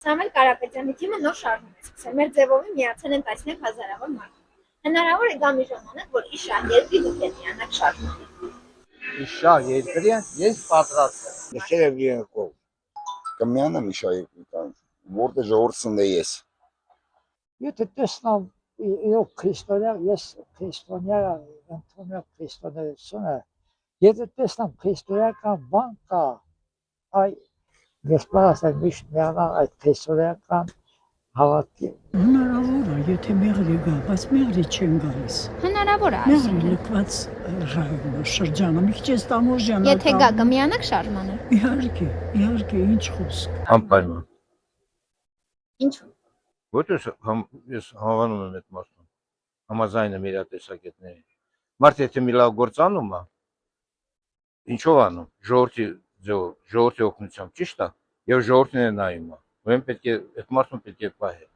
Սամվել Կարապետյանի թիմը նոր շարժում է սկսել, մեր ձևովին միացել են տասնյակ հազարավոր մարդ։ Հնարավոր է գա մի ժամանակ, որ իշահ երկրի դուք եք միանաք շարժմանը։ Իշահ երկրի ես պատրաստ եմ։ Նշել եմ կողմ։ Կմիանամ իշահ երկրի տան, որտեղ ժողովուրդն է ես։ Եթե տեսնամ իրոք ես քրիստոնյա ընդունում քրիստոնեությունը, եթե տեսնամ քրիստոնեական բան կա, այ դեսպանս են միշտ միանալ այդ քրիստոնեական հավատքի։ Հնարավոր է, եթե մեղրի գա, բայց մեղրի չեն գալիս։ Հնարավոր է Մեղրի լքված շրջանը, մի քիչ էս տամոժյանը։ Եթե գա կմիանաք շարժմանը։ Իհարկե, ինչ խոսք։ Անպայման։ Ինչու՞։ Որտես ես հավանում եմ այդ մարդուն։ Համաձայն եմ իր տեսակետներին։ Մարդ եթե մի լավ գործ անում է, ինչով անում։ Ժողովրդի ձևով, ժողովրդի օգնությամբ, ճիշտ է։ Եվ ժողովրդին է նայում։ Ուրեմն պետք է այդ մարդուն պետք է պահել։